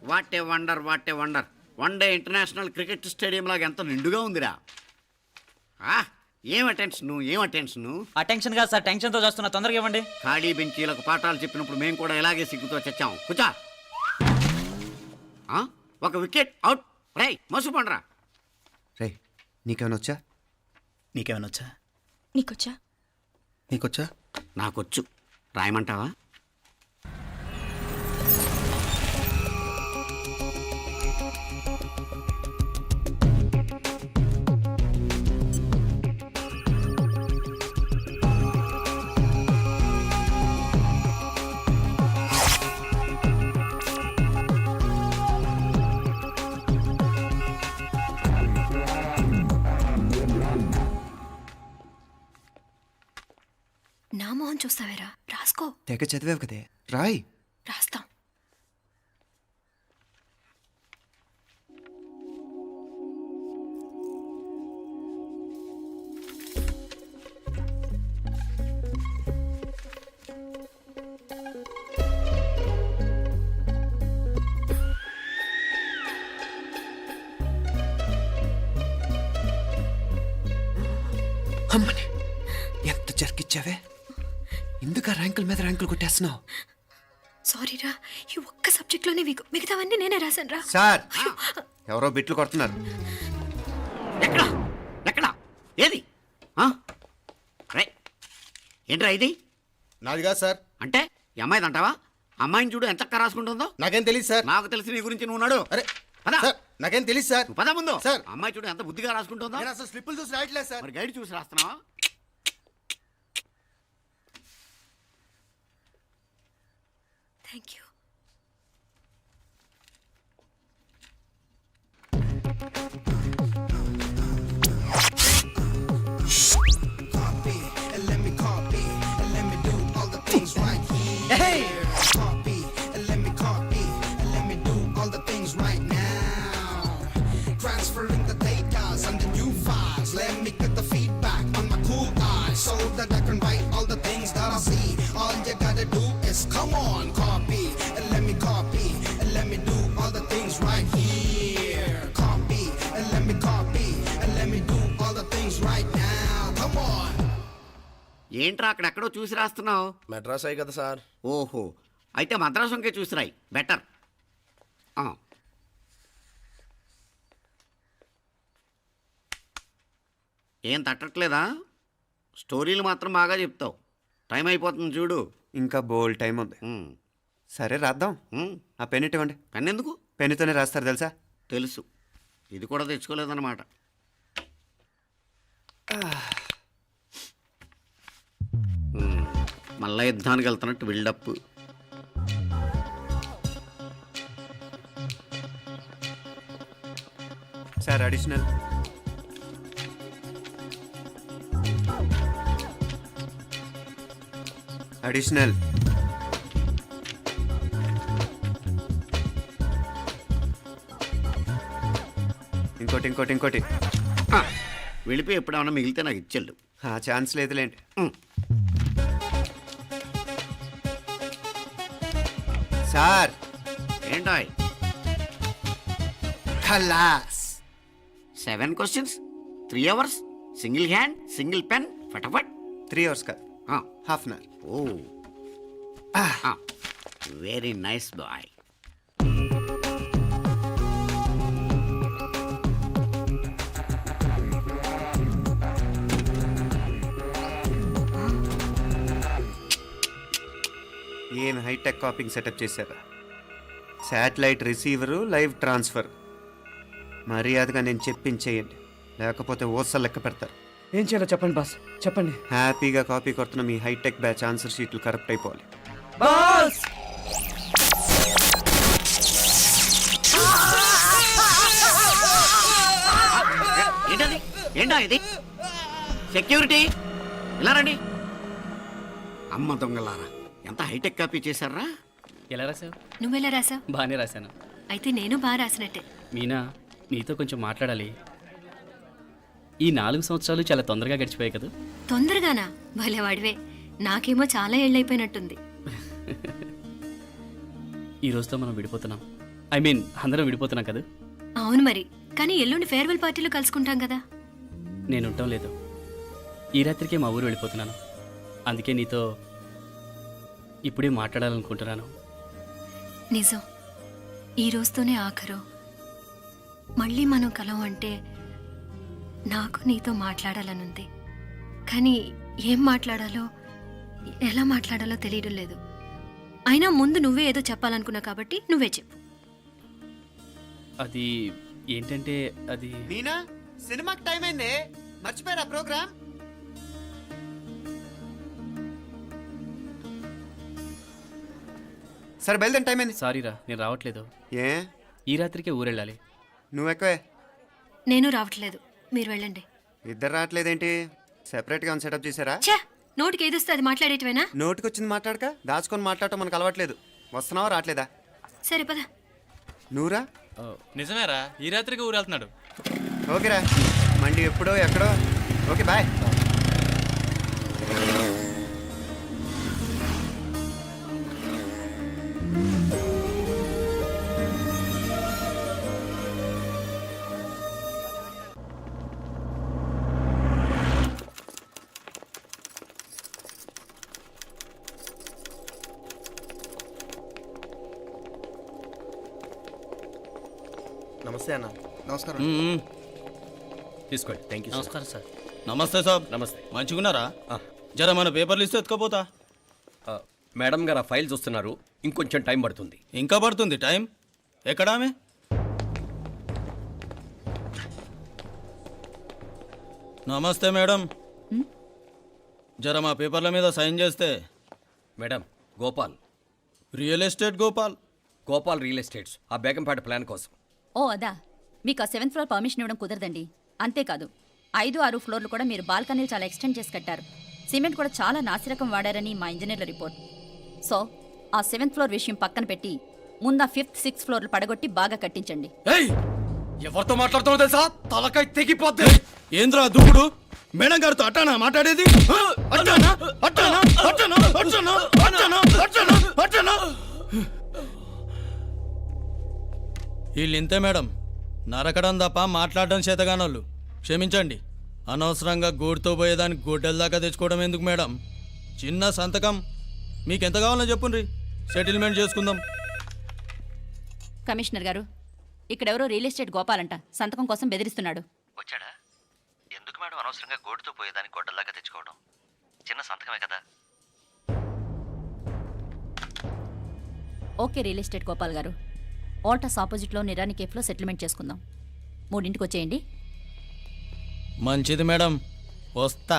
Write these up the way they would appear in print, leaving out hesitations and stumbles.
What a wonder, what a wonder. One day international cricket stadium లాగా ఎంత నిండుగా ఉందిరా. ఏం అటెన్షన్. అటెన్షన్ కాదు సార్, టెన్షన్తో చూస్తున్నా, తొందరగా ఇవ్వండి. ఖాళీ బెంచీలకు పాఠాలు చెప్పినప్పుడు మేము కూడా ఇలాగే సిగ్గుతో చచ్చాం. కూర్చో. ఒక వికెట్ అవుట్. రై మసు పండరా. రే నీకేమైనా వచ్చా? నీకొచ్చా? నాకొచ్చు. రాయమంటావా? నా మొహం చూస్తావేరా, రాసుకో. తెగ చదివావు కదే, రాయ్. రాస్తాం. అమ్మని ఎంత జరికిచ్చావే, ఎందుకు ర్యాంకుల మీద ర్యాంకులు కొట్టేస్తున్నావు? సారీరా, ఈ ఒక్క సబ్జెక్ట్లోనే మిగతావన్నీ నేనే రాశాను రా. సార్ ఎవరో బిట్లు కొడుతున్నారు. ఎక్కడా ఏది? ఏంట్రా ఇది? నాది కాదు సార్. అంటే ఈ అమ్మాయిది అంటావా? అమ్మాయిని చూడు ఎంత రాసుకుంటుందో. నాకేం తెలియదు సార్. నాకు తెలిసి నీ గురించి నువ్వు నాడు. అరే పదా సార్, నాకేం తెలియదు సార్. పదా ముందు. సార్ అమ్మాయి చూడు ఎంత బుద్ధిగా రాసుకుంటుందో. నేను అసలు స్లిప్పులు చూసి రాయట్లేదు సార్. మరి గైడ్ చూసి రాస్తున్నావా? Thank you. Transferring the data and the new files. Let me get the feedback on my cool eyes so that I can write all the things that I see. All you gotta do is come on, copy and let me copy and let me do all the things right here. Copy and let me copy and let me do all the things right now. Come on. ఏంట్రా అక్కడెక్కడో చూసి రాస్తున్నావు? మెడ్రాస్ అయ్యి కదా sir. ఓహో, అయితే మద్రాసు వంకే చూసి రాయి, better. ఏం తట్టట్లేదా? స్టోరీలు మాత్రం బాగా చెప్తావు. టైం అయిపోతుంది చూడు. ఇంకా బోల్ టైం ఉంది. సరే రాద్దాం. ఆ పెన్ ఇవ్వండి. పెన్ ఎందుకు? పెన్నుతోనే రాస్తారు తెలుసా? తెలుసు. ఇది కూడా తెచ్చుకోలేదన్నమాట. మళ్ళా యుద్ధానికి వెళ్తున్నట్టు బిల్డప్. Sir additional. అడిషనల్. ఇంకోటి వెళ్ళిపోయి ఎప్పుడేమన్నా మిగిలితే నాకు ఇచ్చెళ్ళు. ఛాన్స్ లేదులేండి. సార్ ఏంటాయ్? ఖలాస్. 7 questions, 3 hours, single hand, single pen, ఫటాఫట్. 3 hours కాదు, half an hour. Oh very nice boy. ఏం హైటెక్ కాపింగ్ సెటప్ చేశారా? Satellite receiver, live transfer. మర్యాదగా నేను చెప్పించేయండి, లేకపోతే ఓసలు లెక్క పెడతారు. ఏం చేయాలో చెప్పండి బాస్, చెప్పండి. హ్యాపీగా కాపీ కొడుతున్న మీ హైటెక్ బ్యాచ్ ఆన్సర్ షీట్లు కరెక్ట్ అయిపోవాలి. బాస్ ఏంటా ఇది? సెక్యూరిటీ ఇలా రండి. అమ్మ దొంగలారా, ఎంత హైటెక్ కాపీ చేశారా? ఎలా రాసావు? నువ్వెలా రాసావు? బాగానే రాశాను. అయితే నేను బాగా రాసినట్టే. మీనా, నీతో కొంచెం మాట్లాడాలి. ఈ 4 సంవత్సరాలు చాలా తొందరగా గడిచిపోయాయి కదా? తొందరగానా? భలేవాడివే. నాకేమో చాలా ఏళ్ళైపోయినట్టుంది. ఈ రోజుతో మనం విడిపోతున్నాం. ఐ మీన్ అందరం విడిపోతున్నాం కదా. అవును మరి, కానీ ఎల్లుండి ఫేర్వెల్ పార్టీలో కలుసుకుంటాం కదా. నేను ఉండటం లేదు. ఈ రాత్రికే మా ఊరు వెళ్ళిపోతున్నాను. అందుకే నీతో ఇప్పుడే మాట్లాడాలనుకుంటున్నాను. నిజం, ఈ రోజుతోనే ఆఖరు. మళ్ళీ మనం కలం అంటే నాకు నీతో మాట్లాడాలనుంది. కానీ ఏం మాట్లాడాలో ఎలా మాట్లాడాలో తెలియడం లేదు. అయినా ముందు నువ్వే ఏదో చెప్పాలనుకున్నా కాబట్టి నువ్వే చెప్పు. అది ఏంటంటే అది మీనా, సినిమాకి టైం అయింది, మర్చిపోయారా ప్రోగ్రామ్? సరే బయలుదేరి, టైం అయింది. సారీరా, నేను రావట్లేదు. ఏ, ఈ రాత్రికే ఊరెళ్ళాలి. నువ్వు ఎక్కువే. నేను రావట్లేదు, మీరు వెళ్ళండి. ఇద్దరు రావట్లేదేంటి? సెపరేట్గా సెటప్ చేశారా? ఛే, నోటికి ఏదొస్తే అది మాట్లాడేటివేనా? నోటికొచ్చింది మాట్లాడక దాచుకొని మాట్లాడటం మనకు అలవాట్లేదు. వస్తున్నావా రావట్లేదా? సరే పద. నువ్వురా. నిజమేరా, ఈ రాత్రికి ఊరు వెళ్తున్నాడు. ఓకేరా, మండి ఎప్పుడో ఎక్కడో. Okay bye. నమస్తే అన్న. నమస్కారం. తీసుకోండి. Thank you. నమస్కారం సార్. నమస్తే సాబ్. నమస్తే. మంచిగున్నారా? జర మన పేపర్లు ఇస్తే ఎత్తుకోపోతా. మేడం గారు ఆ ఫైల్ చూస్తున్నారు, ఇంకొంచెం టైం పడుతుంది. ఇంకా పడుతుంది టైం. ఎక్కడా ఆమె? నమస్తే మేడం. జర మా పేపర్ల మీద సైన్ చేస్తే. Madam, Gopal. Real estate Gopal. Gopal real estates, ఆ బేగంపేట ప్లాన్ కోసం. ఓ అదా, మీకు ఆ 7th ఫ్లోర్ పర్మిషన్ ఇవ్వడం కుదరదండి. అంతేకాదు 5, 6 ఫ్లోర్లు కూడా మీరు బాల్కనీలు చాలా ఎక్స్టెండ్ చేసి కట్టారు. సిమెంట్ కూడా చాలా నాసిరకం వాడారని మా ఇంజనీర్ల రిపోర్ట్. సో ఆ 7th ఫ్లోర్ విషయం పక్కన పెట్టి ముందు ఆ 5th, 6th ఫ్లోర్లు పడగొట్టి బాగా కట్టించండి. ఎవరితో మాట్లాడుతున్నావు తెలుసా? తలకాయ తెగిపోద్ది. ఏంద్రా దూకుడు? మేడం గారితో అట్టానా మాట్లాడేది? అట్టానా అట్టానా అట్టానా అట్టానా అట్టానా అట్టానా అట్టానా? వీళ్ళు ఇంతే మేడం, నరకడం తప్ప మాట్లాడడం చేతగానోళ్ళు. క్షమించండి, అనవసరంగా గోడుతో పోయేదానికి గొడ్డల దాకా తెచ్చుకోవడం ఎందుకు మేడం? చిన్న సంతకం మీకు ఎంత కావాలో చెప్పుండ్రి, సెటిల్మెంట్ చేసుకుందాం. కమిషనర్ గారు, ఇక్కడెవరో రియల్ ఎస్టేట్ గోపాలంట సంతకం కోసం బెదిరిస్తున్నాడు. వచ్చాడా? ఎందుకు మేడం అనవసరంగా గోడుతో పోయేదానికి గొడ్డల్లాగా తెచ్చుకోవడం? చిన్న సంతకమే కదా. ఓకే రియల్ ఎస్టేట్ గోపాల్ గారు, ఆల్టాస్ ఆపోజిట్లో నిరాని కేఫ్లో సెటిల్మెంట్ చేసుకుందాం. 3ంటికి వచ్చేయండి. మంచిది మేడం, వస్తా.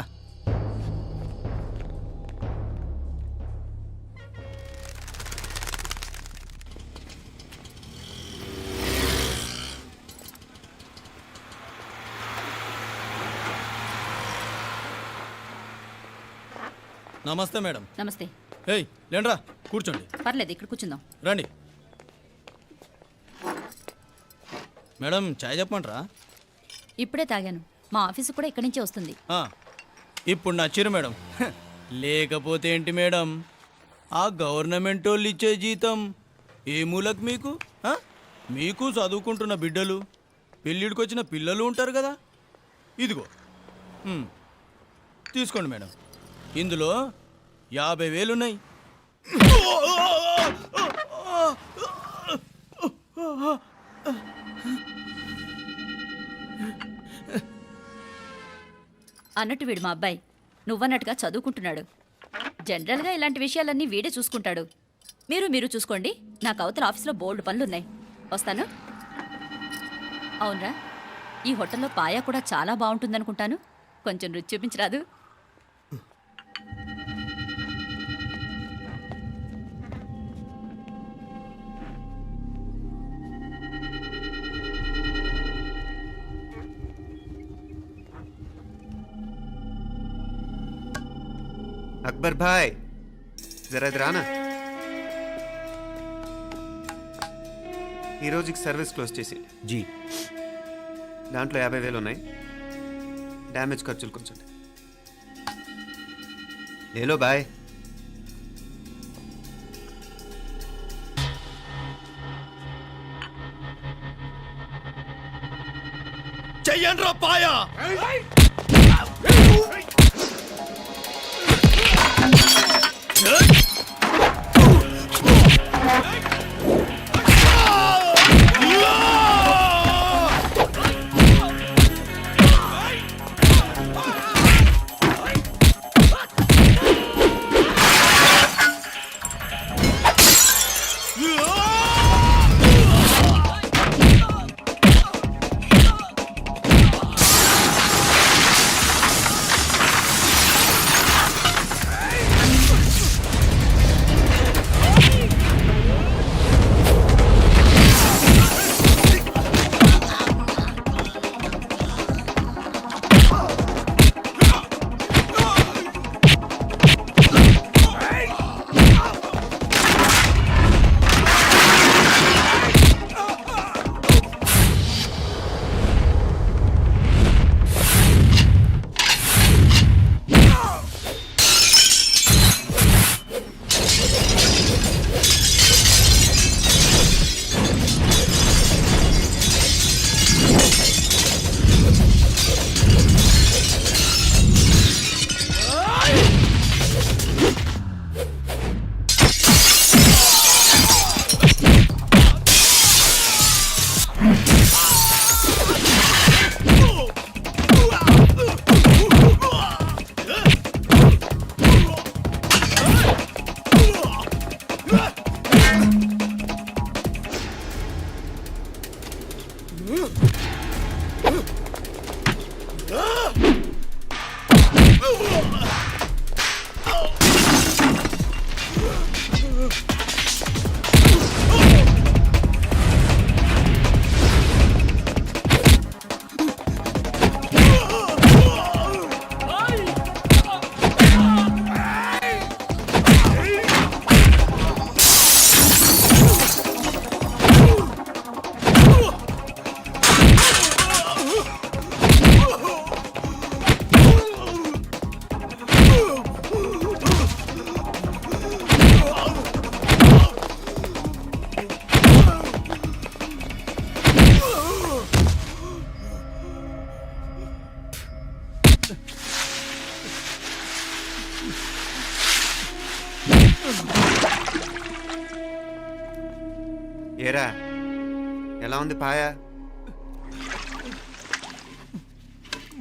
నమస్తే మేడం. నమస్తే. ఏయ్ లేండ్రా, కూర్చోండి. పర్లేదు, ఇక్కడ కూర్చుందాం. రండి మేడం, చాయ్ చెప్పమంటారా? ఇప్పుడే తాగాను. మా ఆఫీసు కూడా ఇక్కడి నుంచే వస్తుంది. ఇప్పుడు నచ్చిరు మేడం. లేకపోతే ఏంటి మేడం, ఆ గవర్నమెంట్ వాళ్ళు ఇచ్చే జీతం ఏ మూలకు మీకు? మీకు చదువుకుంటున్న బిడ్డలు, పెళ్ళిడికి వచ్చిన పిల్లలు ఉంటారు కదా. ఇదిగో తీసుకోండి మేడం, ఇందులో 50,000 ఉన్నాయి. అన్నట్టు వీడు మా అబ్బాయి నువ్వన్నట్టుగా చదువుకుంటున్నాడు. జనరల్గా ఇలాంటి విషయాలన్నీ వీడే చూసుకుంటాడు. మీరు చూసుకోండి, నాకు అవతల ఆఫీస్లో బోల్డ్ పనులున్నాయి. వస్తాను. అవునరా, ఈ హోటల్లో పాయా కూడా చాలా బాగుంటుందనుకుంటాను. కొంచెం రుచి చూపించరాదు? అక్బర్ భాయ్, జరా ఇది రానా. ఈ రోజుకి సర్వీస్ క్లోజ్ చేసి జీ, దాంట్లో 50,000 ఉన్నాయి. డ్యామేజ్ ఖర్చులు కొంచెం లేలో బాయ్. చెయ్యండ్రా పాయా. ఏరా ఎలా ఉంది పాయా?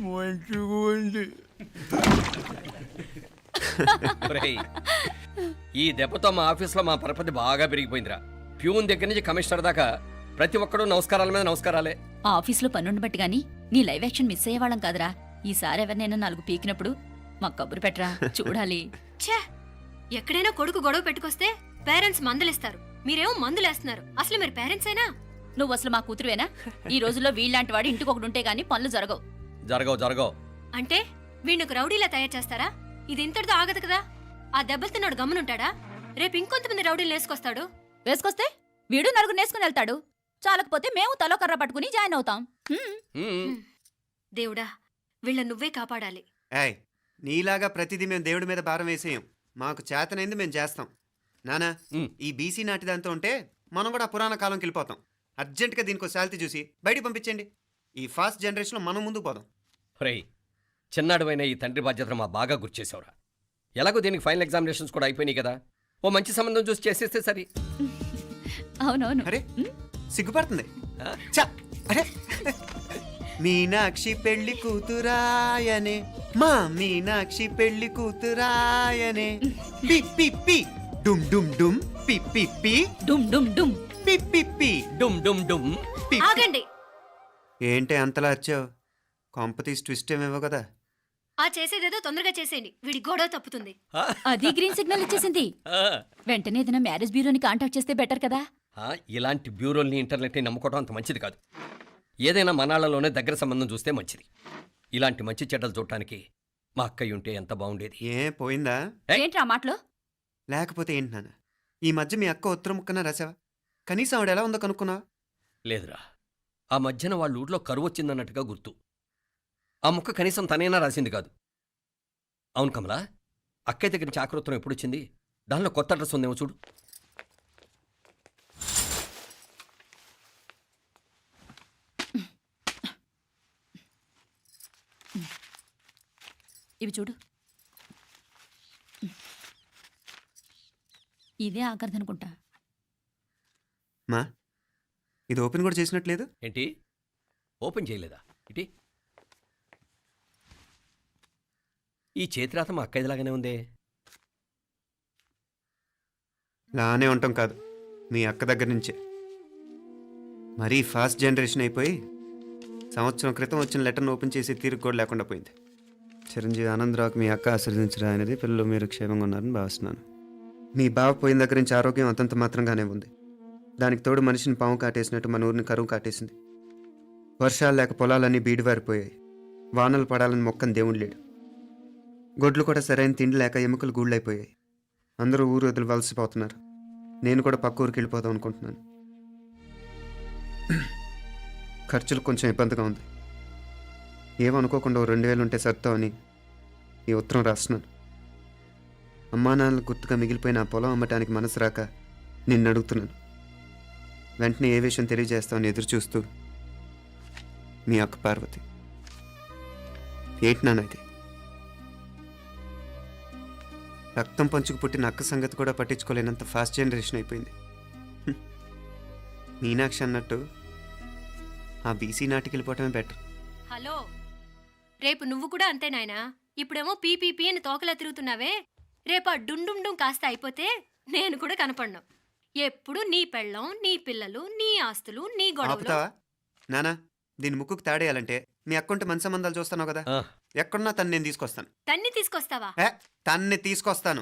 మంచిగా ఉంది. ఒరేయ్, ఈ దెబ్బతో మా ఆఫీస్లో మా పరపతి బాగా పెరిగిపోయిందిరా. ప్యూన్ దగ్గర నుంచి కమిషనర్ దాకా ప్రతి ఒక్కడు నమస్కారాల మీద నమస్కారాలే. ఆ ఆఫీస్లో పనుండి బట్టి గాని నీ లైవ్ యాక్షన్ మిస్ అయ్యేవాళ్ళం కాదురా. ఈసారి ఎవరినైనా 4 పీకినప్పుడు మాకు కబురు పెట్టరా, చూడాలి. ఛే, ఎక్కడైనా కొడుకు గొడవ పెట్టుకొస్తే పేరెంట్స్ మందులేస్తారు, మీరేమో మందులేస్తున్నారు. అసలు మీరు పేరెంట్స్ అయినా? నువ్వు అసలు మా కూతురువేనా? ఈ రోజుల్లో వీళ్ళలాంటి వాడు ఇంటికి ఒకటి ఉంటే గానీ పనులు జరగవు. జరగవు. అంటే వీణ్ణకు రౌడీలా తయారు చేస్తారా? ఇది ఇంతటితో ఆగదు కదా. ఆ దెబ్బలు తిన్నాడు గమ్మునుంటాడా? రేపు ఇంకొంతమంది రౌడీలు వేసుకొస్తాడు. వేసుకొస్తే వీడు 4 నేసుకుని వెళ్తాడు. చాలకపోతే మేము తలో కర్ర పట్టుకుని జాయిన్ అవుతాం. దేవుడా, వీళ్ళ నువ్వే కాపాడాలి. ఏయ్, నీలాగా ప్రతిదీ మేము దేవుడి మీద భారం వేసేయం. మాకు చేతనైంది మేము చేస్తాం. నానా, ఈ బీసీ నాటి దాంతో ఉంటే మనం కూడా పురాణ కాలంకి వెళ్ళిపోతాం. అర్జెంటుగా దీనికి శాలిటీ చూసి బయటికి పంపించండి. ఈ ఫాస్ట్ జనరేషన్లో మనం ముందుకు పోదాం. ఒరేయ్, చిన్నాడువైన ఈ తండ్రి బాధ్యతను మా బాగా గుర్చేసావురా. ఎలాగో దీనికి ఫైనల్ ఎగ్జామినేషన్స్ కూడా అయిపోయినాయి కదా, ఓ మంచి సంబంధం చూసి చేసేస్తే సరి. అవునవును. అరే సిగ్గుపడుతుంది. అరే మీనాక్షి పెళ్లి కూతురాయనే, మా మీనాక్షి పెళ్లి కూతురాయనే. పి పి పి డుమ్ డుమ్ డుమ్ పి పి పి డుమ్ డుమ్ డుమ్ పి పి పి డుమ్ డుమ్ డుమ్. ఆగండి. ఏంటి అంతలా వచ్చావు? కాంపతీస్ ట్విస్ట్ ఏమేవో కదా. ఆ చేసేదేదో తొందరగా చేసేయండి, వీడి గొడవ తప్పుతుంది. అది గ్రీన్ సిగ్నల్ ఇచ్చేసింది. వెంటనే ఏదైనా మ్యారేజ్ బ్యూరోని కాంటాక్ట్ చేస్తే బెటర్ కదా. ఇలాంటి బ్యూరోల్ని ఇంటర్నెట్ని నమ్ముకోవడం అంత మంచిది కాదు. ఏదైనా మనాళ్ళలోనే దగ్గర సంబంధం చూస్తే మంచిది. ఇలాంటి మంచి చెడ్డలు చూడటానికి మా అక్కయ్య ఉంటే ఎంత బాగుండేది. ఏ పోయిందా? ఏంట్రా మాటలు? లేకపోతే ఏంటి నాన్న, ఈ మధ్య మీ అక్క ఉత్తరం ముక్కన రాసావా? కనీసం ఆవిడ ఎలా ఉందో కనుక్కున్నావా? లేదురా, ఆ మధ్యన వాళ్ళ ఊర్లో కరువు వచ్చిందన్నట్టుగా గుర్తు. ఆ ముక్క కనీసం తనైనా రాసింది కాదు. అవును కమలా, అక్కయ్య దగ్గర నుంచి ఆకృతం ఎప్పుడొచ్చింది? దానిలో కొత్త అడ్రస్ ఉందేమో చూడు. ఇవి చూడు. ఇదే ఆఖరిదనుకుంటా. మా ఇది ఓపెన్ కూడా చేసినట్లేదు. ఏంటి ఓపెన్ చేయలేదా? ఇటీ ఈ చేతిరాత మా అక్కయ్యలాగానే ఉందే. లానే ఉంటాం కాదు, మీ అక్క దగ్గర నుంచే. మరీ ఫాస్ట్ జనరేషన్ అయిపోయి సంవత్సరం క్రితం వచ్చిన లెటర్ను ఓపెన్ చేసి తీరుకు కూడా లేకుండా పోయింది. చిరంజీవి ఆనందరావుకి మీ అక్క ఆశీర్వదించరా అనేది, పిల్లలు మీరు క్షేమంగా ఉన్నారని భావిస్తున్నాను. మీ బావ పోయిన దగ్గర నుంచి ఆరోగ్యం అంతంత మాత్రంగానే ఉంది. దానికి తోడు మనిషిని పాము కాటేసినట్టు మన ఊరిని కరువు కాటేసింది. వర్షాలు లేక పొలాలన్నీ బీడివారిపోయాయి. వానలు పడాలని మొక్కని దేవుడు లేడు. గొడ్లు కూడా సరైన తిండి లేక ఎముకలు గూళ్ళైపోయాయి. అందరూ ఊరు వదిలి వలసిపోతున్నారు. నేను కూడా పక్క ఊరికి వెళ్ళిపోదాం అనుకుంటున్నాను. ఖర్చులు కొంచెం ఇబ్బందిగా ఉంది. ఏమనుకోకుండా 2000 ఉంటే సర్దామని ఈ ఉత్తరం రాస్తున్నాను. అమ్మా నాన్నలు గుర్తుగా మిగిలిపోయిన ఆ పొలం అమ్మటానికి మనసు రాక నిన్ను అడుగుతున్నాను. వెంటనే ఏ విషయం తెలియజేస్తామని ఎదురు చూస్తూ మీ అక్క పార్వతి. ఏంటి నాన్న ఇది? రక్తం పంచుకు పుట్టిన అక్క సంగతి కూడా పట్టించుకోలేనంత ఫాస్ట్ జనరేషన్ అయిపోయింది. మీనాక్షి అన్నట్టు ఆ బీసీ నాటికి వెళ్ళిపోవటమే బెటర్. హలో, రేపు నువ్వు కూడా అంతే నాయనా. ఇప్పుడేమో పీపీపీ అని తోకలా తిరుగుతున్నావే. రేపు ఆ డుండుండుం కాస్త అయిపోతే నేను కూడా కనపడ్ను. ఎప్పుడు నీ పెళ్ళం, నీ పిల్లలు, నీ ఆస్తులు, నీ గొడవలు. ఆపుతావా నానా? దీని ముక్కుకు తాడేయాలంటే మీ అక్కంటే మంచి సంబంధాలు చూస్తాను కదా. ఆ. ఎక్కడున్నా తను నేను తీసుకొస్తాను. తన్ని తీసుకొస్తావా? తన్ని తీసుకొస్తాను.